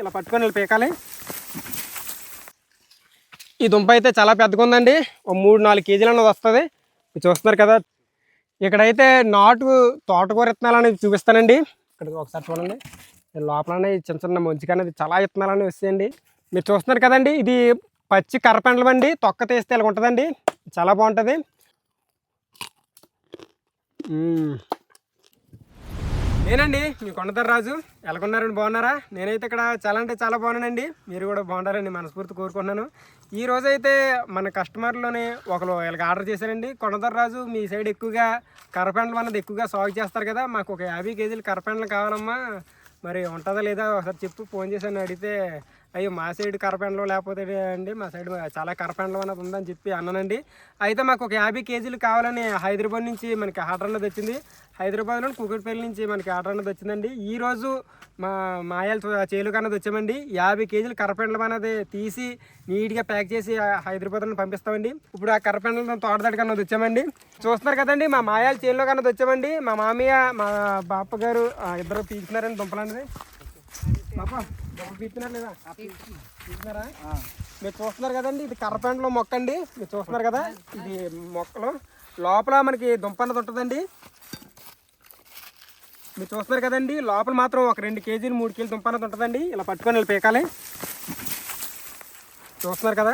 ఇలా పట్టుకొని వెళ్ళి పీకాలి. ఈ దుంప అయితే చాలా పెద్దగా ఉందండి. ఒక 3-4 కేజీలు అన్నది వస్తుంది. మీరు చూస్తున్నారు కదా. ఇక్కడైతే నాటు తోటకూర విత్తనాలని చూపిస్తానండి. ఇక్కడ ఒకసారి చూడండి. లోపలనే చిన్న చిన్న మంచిగా అనేది చాలా విత్తనాలని వస్తాయండి. మీరు చూస్తున్నారు కదండి. ఇది పచ్చి కర్రపెండలం అండి. తొక్క తీస్తే ఇలా ఉంటుందండి. చాలా బాగుంటుంది. నేనండి మీ కొండదర రాజు. ఎలాగొన్నారండి, బాగున్నారా? నేనైతే ఇక్కడ చాలా అంటే చాలా బాగున్నానండి. మీరు కూడా బాగుండాలని మనస్ఫూర్తి కోరుకుంటున్నాను. ఈ రోజైతే మన కస్టమర్లోనే ఒకరు వీళ్ళకి ఆర్డర్ చేశారండి. కొండదర రాజు మీ సైడ్ ఎక్కువగా కర్రపెండలం అన్నది ఎక్కువగా సాగు చేస్తారు కదా, మాకు ఒక 50 కేజీలు కర్రపెండలం కావాలమ్మా, మరి ఉంటుందా లేదా ఒకసారి చెప్పు, ఫోన్ చేశాను. అడిగితే అయ్యో మా సైడ్ కర్రపెండలం లేకపోతే అండి, మా సైడ్ చాలా కర్రపెండలం అన్నది ఉందని చెప్పి అన్నానండి. అయితే మాకు ఒక 50 కేజీలు కావాలని హైదరాబాద్ నుంచి మనకి ఆర్డర్ అన్నది వచ్చింది. హైదరాబాద్లో కూకట్పల్లి నుంచి మనకి ఆర్డర్ అన్నది వచ్చిందండి. ఈరోజు మా మాయాల చేలుకు అన్నది వచ్చామండి. 50 కేజీలు కర్రపెండలం అనేది తీసి నీట్గా ప్యాక్ చేసి హైదరాబాద్లో పంపిస్తామండి. ఇప్పుడు ఆ కర్రపెండలం తోటదడికి అన్నది వచ్చామండి. చూస్తున్నారు కదండి, మా మాయాల చేలులోకి అన్నది వచ్చామండి. మా మామయ్య మా బాప గారు ఇద్దరు పీకుతున్నారండి దుంపలు అనేది. బాప దుంప పీకుతున్నారు లేదా? పీకుతున్నారా? మీరు చూస్తున్నారు కదండి, ఇది కర్రపెండలం మొక్క అండి. మీరు చూస్తున్నారు కదా, ఇది మొక్కలు లోపల మనకి దుంప అన్నది ఉంటుందండి. మీరు చూస్తున్నారు కదండి, లోపల మాత్రం ఒక 2 కేజీలు 3 కేజీలు దుంప అన్నది ఉంటుందండి. ఇలా పట్టుకొని వెళ్ళి పీకాలి. చూస్తున్నారు కదా,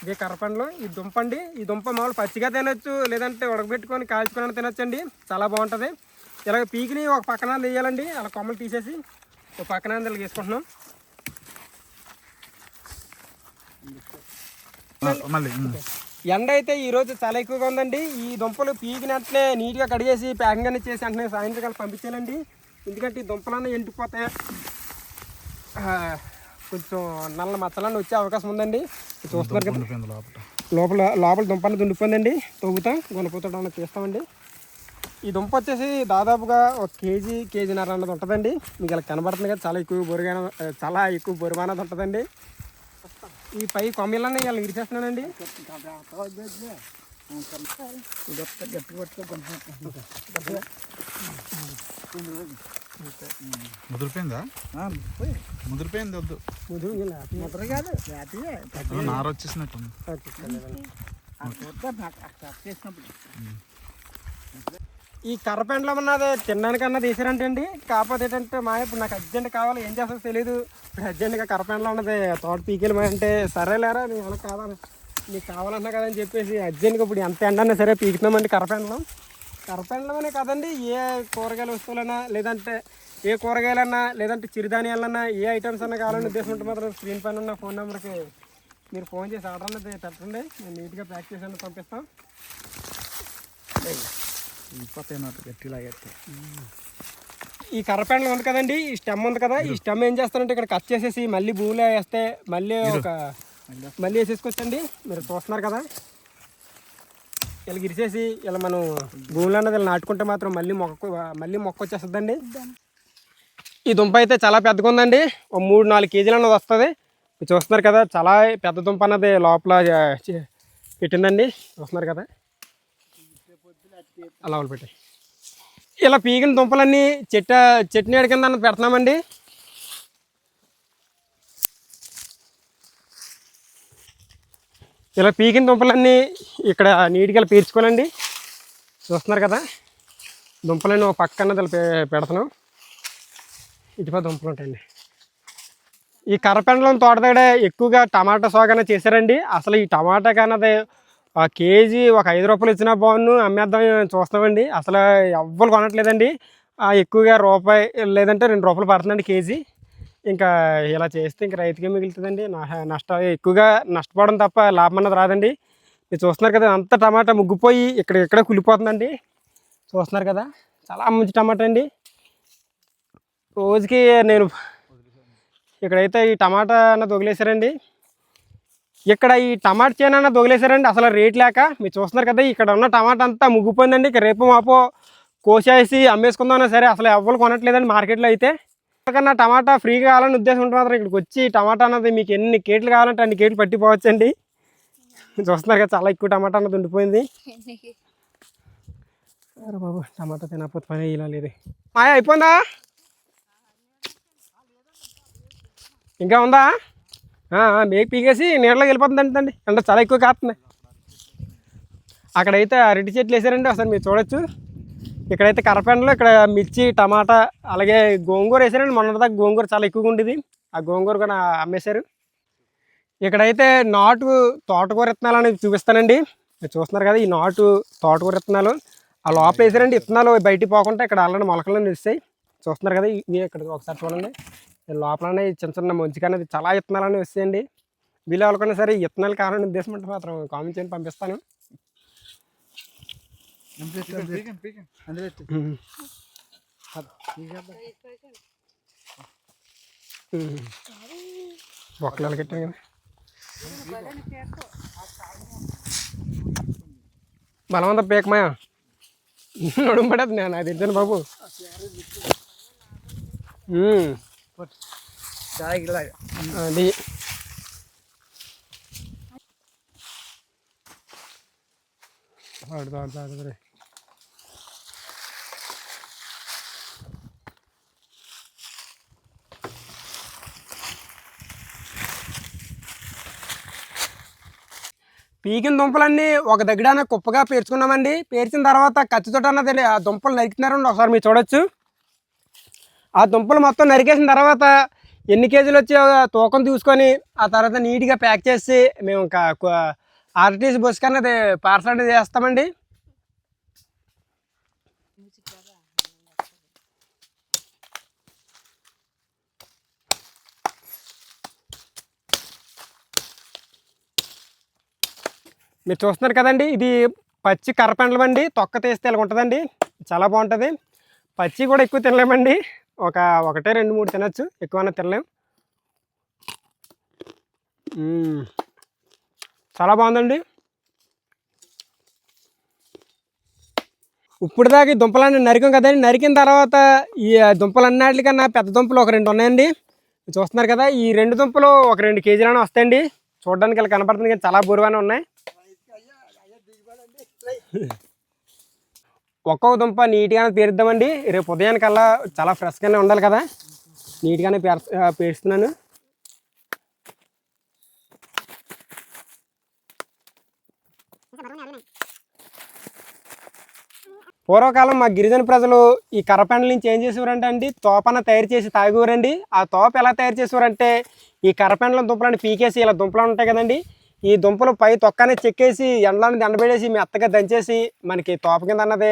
ఇదే కర్రపెండలం. ఈ దుంప అండి. ఈ దుంప మామూలు పచ్చిగా తినొచ్చు, లేదంటే ఉడకబెట్టుకొని కాల్చుకొని తినొచ్చండి. చాలా బాగుంటుంది. ఇలాగ పీకిని ఒక పక్కన తీయాలండి. అలా కొమ్మలు తీసేసి ఒక పక్కన ఇలా వేసుకుంటున్నాం. ఎండ అయితే ఈరోజు చాలా ఎక్కువగా ఉందండి. ఈ దుంపలు పీకిన వెంటనే నీట్గా కడిగేసి ప్యాకింగ్ అనేది చేసి వెంటనే సాయంత్రం పంపించాలండి. ఎందుకంటే ఈ దుంపలన్నీ ఎండిపోతాయి, కొంచెం నల్ల మచ్చలన్నీ వచ్చే అవకాశం ఉందండి. చూస్తున్నారు కదా, లోపల దుంప అనేది ఉండిపోయిందండి. తవ్వుతాం, గుణపోతాడు అన్నది తీస్తామండి. ఈ దుంప వచ్చేసి దాదాపుగా 1 కేజీ కేజీన్నర అన్నది ఉంటుందండి. మీకు ఇలా కనబడుతుంది కదా, చాలా ఎక్కువ బరువు అన్నది ఉంటుందండి. ఈ పై కొమ్మలన్నీ ఇలా ఇరిచేస్తున్నానండి. ముదిరిపోయిందా? ముదిరిపోయింది. వద్దు, ముద్ర కాదు, నారు వచ్చేసినట్టు. ఈ కర్రపెండలం అన్నది తినడానికన్నా తీసారంటే అండి. కాకపోతే ఏంటంటే మా ఇప్పుడు నాకు అర్జెంట్ కావాలి, ఏం చేస్తుందో తెలియదు. ఇప్పుడు అర్జెంట్గా కర్రపెండలం అన్నది తోట పీకెళ్ళి అంటే సరేలేరా నేను ఎలా కావాలి, నీకు కావాలన్నా కదని చెప్పేసి అర్జెంట్గా ఇప్పుడు ఎంత ఎండన్నా సరే పీకుతున్నామండి. కర్రపెండలం అనే కదండి, ఏ కూరగాయల వస్తువులన్నా, లేదంటే ఏ కూరగాయలన్నా, లేదంటే చిరుధాన్యాలన్నా, ఏ ఐటమ్స్ అన్నా కావాలని ఉద్దేశం ఉంటే మాత్రం స్క్రీన్ పైన ఉన్న ఫోన్ నెంబర్కి మీరు ఫోన్ చేసి ఆర్డర్ అన్నది పెట్టండి. నేను నీట్గా ప్యాక్ చేసి అన్నది పంపిస్తాం. ఈ కర్రపెండలం ఉంది కదండి, ఈ స్టెమ్ ఉంది కదా, ఈ స్టెమ్ ఏం చేస్తారంటే ఇక్కడ కట్ చేసేసి మళ్ళీ భూమిలో వేస్తే మళ్ళీ వేసేసుకోవచ్చండి. మీరు చూస్తున్నారు కదా, ఇలా గిరిచేసి ఇలా మనం భూమిలో అన్నది ఇలా నాటుకుంటే మాత్రం మళ్ళీ మొక్క వచ్చేస్తుందండి. ఈ దుంప అయితే చాలా పెద్దగా ఉందండి. ఒక 3-4 కేజీలు అన్నది వస్తుంది. మీరు చూస్తున్నారు కదా, చాలా పెద్ద దుంప అన్నది లోపల పెట్టిందండి. చూస్తున్నారు కదా, అలా పెట్టి ఇలా పీకిన దుంపలన్నీ చట్నీ కింద పెడుతున్నామండి. ఇలా పీకిన దుంపలన్నీ ఇక్కడ నీట్గా పీల్చుకోవాలండి. చూస్తున్నారు కదా, దుంపలన్నీ ఒక పక్కన పెడుతున్నాం. ఇటుపై దుంపలు ఉంటాయండి. ఈ కర్రపెండలం తోట దగ్గర ఎక్కువగా టమాటా సాగు అనేది చేశారండి. అసలు ఈ టమాటాకి అన్నది కేజీ ఒక 5 రూపాయలు ఇచ్చినా బాగుండు, అమ్మేద్దాం చూస్తామండి. అసలు ఎవ్వరు కొనట్లేదండి. ఎక్కువగా రూపాయి లేదంటే 2 రూపాయలు పడుతుందండి కేజీ. ఇంకా ఇలా చేస్తే ఇంకా రైతుకే మిగులుతుందండి. ఎక్కువగా నష్టపోవడం తప్ప లాభం అన్నది రాదండి. మీరు చూస్తున్నారు కదా, అంత టమాటా ముగ్గిపోయి ఇక్కడ కులిపోతుందండి. చూస్తున్నారు కదా, చాలా మంచి టమాటా అండి. రోజుకి నేను ఇక్కడైతే ఈ టమాటా అన్నది వదిలేశారండి. ఇక్కడ ఈ టమాటా చేను అన్నది వదిలేశారండి, అసలు రేట్ లేక. మీరు చూస్తున్నారు కదా, ఇక్కడ ఉన్న టమాటా అంతా ముగ్గిపోయిందండి. ఇక రేపు మాపో కోసేసి అమ్మేసుకుందామన్నా సరే అసలు ఎవ్వరు కొనట్లేదండి మార్కెట్లో. అయితే కన్నా టమాటా ఫ్రీగా కావాలని ఉద్దేశం ఉంటుంది మాత్రం ఇక్కడికి వచ్చి టమాటా అన్నది మీకు ఎన్ని కేట్లు కావాలంటే అన్ని కేట్లు పట్టిపోవచ్చండి. చూస్తున్నారు కదా, చాలా ఎక్కువ టమాటా అన్నది ఉండిపోయింది. అరే బాబు, టమాటా తినకపోతే పని ఇలా లేదు. మాయ అయిపోయిందా? ఇంకా ఉందా? మేకు పీకేసి నీళ్ళకి వెళ్ళిపోతుందండి. అంటే చాలా ఎక్కువ కాస్తుంది. అక్కడైతే అరటి చెట్లు వేసారండి, ఒకసారి మీరు చూడొచ్చు. ఇక్కడైతే కరపెండలు, ఇక్కడ మిర్చి, టమాటా, అలాగే గోంగూర వేసారండి. మొన్నటిదాకా గోంగూర చాలా ఎక్కువగా ఉండేది, ఆ గోంగూర కూడా అమ్మేశారు. ఇక్కడైతే నాటు తోటకూర విత్తనాలు అనేది చూపిస్తానండి. మీరు చూస్తున్నారు కదా, ఈ నాటు తోటకూర విత్తనాలు ఆ లోపల వేసారండి. విత్తనాలు బయటికి పోకుండా ఇక్కడ ఆల్రెడీ మొలకలు నిలుస్తాయి. చూస్తున్నారు కదా, ఇవి ఇక్కడ ఒకసారి చూడండి. లోపలనే చిన్న చిన్న మంచిగా అనేది చాలా విత్తనాలు అనేవి వస్తాయండి. వీళ్ళు ఎవరికైనా సరే ఈ విత్తనాలు కావాలని ఉద్దేశం అంటే మాత్రం కామెంట్ చేయండి, పంపిస్తాను. బొక్కలు కట్టాను కదా, బలవంత పేకమాయా నడుము పడేది. నేను అది తింటాను బాబు. అది పీకిన దుంపలన్నీ ఒక దగ్గర కుప్పగా పేర్చుకున్నామండి. పేర్చిన తర్వాత కత్తితోట అన్నది ఆ దుంపలు నరికినారండి. ఒకసారి మీరు చూడొచ్చు. ఆ దుంపలు మొత్తం నరికేసిన తర్వాత ఎన్ని కేజీలు వచ్చి తూకం తీసుకొని ఆ తర్వాత నీట్గా ప్యాక్ చేసి మేము ఇంకా ఆర్టీసీ బస్సు కన్నా పార్సల్ అనేది చేస్తామండి. మీరు చూస్తున్నారు కదండి, ఇది పచ్చి కర్రపెండలం అండి. తొక్క తీస్తే ఇలా ఉంటుందండి, చాలా బాగుంటుంది. పచ్చి కూడా ఎక్కువ తినలేమండి, ఒకటే 2-3 తినచ్చు, ఎక్కువైనా తినలేం. చాలా బాగుందండి. ఇప్పుడు దాకా ఈ దుంపలన్నీ నరికాం కదండి. నరికిన తర్వాత ఈ దుంపలన్నిటికన్నా పెద్ద దుంపలు ఒక 2 ఉన్నాయండి. చూస్తున్నారు కదా, ఈ 2 దుంపలు ఒక 2 కేజీలనే వస్తాయండి. చూడడానికి ఇలా కనపడుతుంది కానీ చాలా బరువుగానే ఉన్నాయి. ఒక్కొక్క దుంప నీట్గానే పేరుద్దామండి. రేపు ఉదయానికల్లా చాలా ఫ్రెష్గానే ఉండాలి కదా, నీట్గానే పేరుస్తున్నాను. పూర్వకాలం మా గిరిజన ప్రజలు ఈ కర్రపెండల నుంచి ఏం చేసేవారంటే అండి, తోపన తయారు చేసి తాగేవారండి. ఆ తోప ఎలా తయారు చేసేవారంటే, ఈ కర్రపెండల దుంపలను పీకేసి ఇలా దుంపలు ఉంటాయి కదండి, ఈ దుంపలు పై తొక్కనే చెక్కేసి ఎండలను దండబెట్టేసి మెత్తగా దంచేసి మనకి తోప కింద అన్నది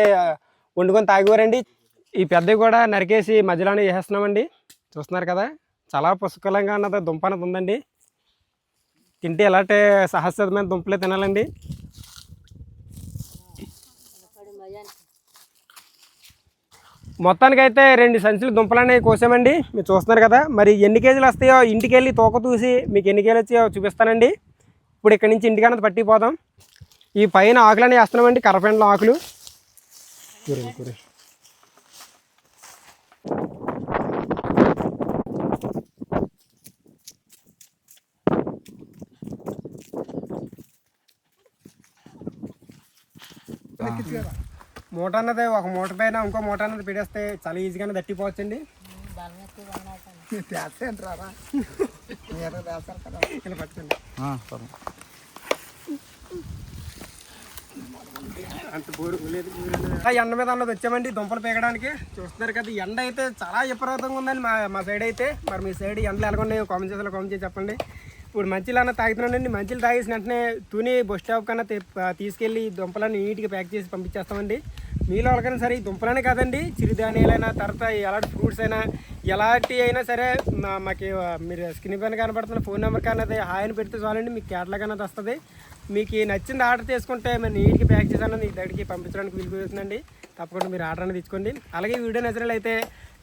వండుకొని తాగేవారండి. ఈ పెద్దవి కూడా నరికేసి మధ్యలోనే వేసేస్తున్నామండి. చూస్తున్నారు కదా, చాలా పుష్కలంగా అన్నది దుంప అనేది ఉందండి. తింటే ఎలాంటి సహజమైన దుంపలే తినాలండి. మొత్తానికైతే 2 సంచులు దుంపలనేవి కోసామండి. మీరు చూస్తున్నారు కదా, మరి ఎన్ని కేజీలు వస్తాయో ఇంటికి వెళ్ళి తూక చూసి మీకు ఎన్ని కేజీలు వచ్చాయో చూపిస్తానండి. ఇప్పుడు ఇక్కడి నుంచి ఇంటికన్నా పట్టిపోదాం. ఈ పైన ఆకులనే వేస్తున్నామండి, కర్రపెండల ఆకులు. మూట అన్నది ఒక మూట పైన ఇంకో మూట అన్నది పెడేస్తే చాలా ఈజీగానే దట్టిపోవచ్చండి. ఇలా పట్టుకోండి. అంత బోరు లేదు. ఎండ మీద అన్నది వచ్చామండి దుంపలు పీకడానికి. చూస్తున్నారు కదా, ఎండ అయితే చాలా విపరీతంగా ఉందండి మా సైడ్ అయితే. మరి మీ సైడ్ ఎండలు ఎలాగొన్నాయో కామెంట్ చేసి చెప్పండి. ఇప్పుడు మంచిలు అన్న తాగుతున్నానండి. మంచిలు తాగేసిన వెంటనే తుని బస్ స్టాప్ కన్నా తీసుకెళ్ళి దుంపలన్నీ నీట్గా ప్యాక్ చేసి పంపించేస్తామండి. మీలో వాళ్ళకైనా సరే ఈ దుంపలనే కాదండి, చిరుధాన్యాలైనా, తర్వాత ఎలాంటి ఫ్రూట్స్ అయినా, ఎలాంటి అయినా సరే మాకు మీరు స్క్రీన్ పైన కనబడుతున్న ఫోన్ నెంబర్ కానీ హాయ్ అని పెడితే చాలండి, మీకు క్యాటలాగ్ అనేది వస్తుంది. మీకు నచ్చింది ఆర్డర్ చేసుకుంటే మరి నీట్గా ప్యాక్ చేసి అన్నది దగ్గరికి పంపించడానికి వీలుతుందండి. తప్పకుండా మీరు ఆర్డర్ అనేది తీసుకోండి. అలాగే వీడియో నచ్చినట్లయితే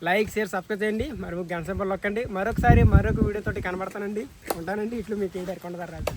లైక్, షేర్, సబ్స్క్రైబ్ చేయండి. మరి గంట సింబల్ నొక్కండి. మరొక వీడియోతోటి కనబడతానండి. ఉంటానండి. ఇట్లు మీకు కొండదర్రాజు.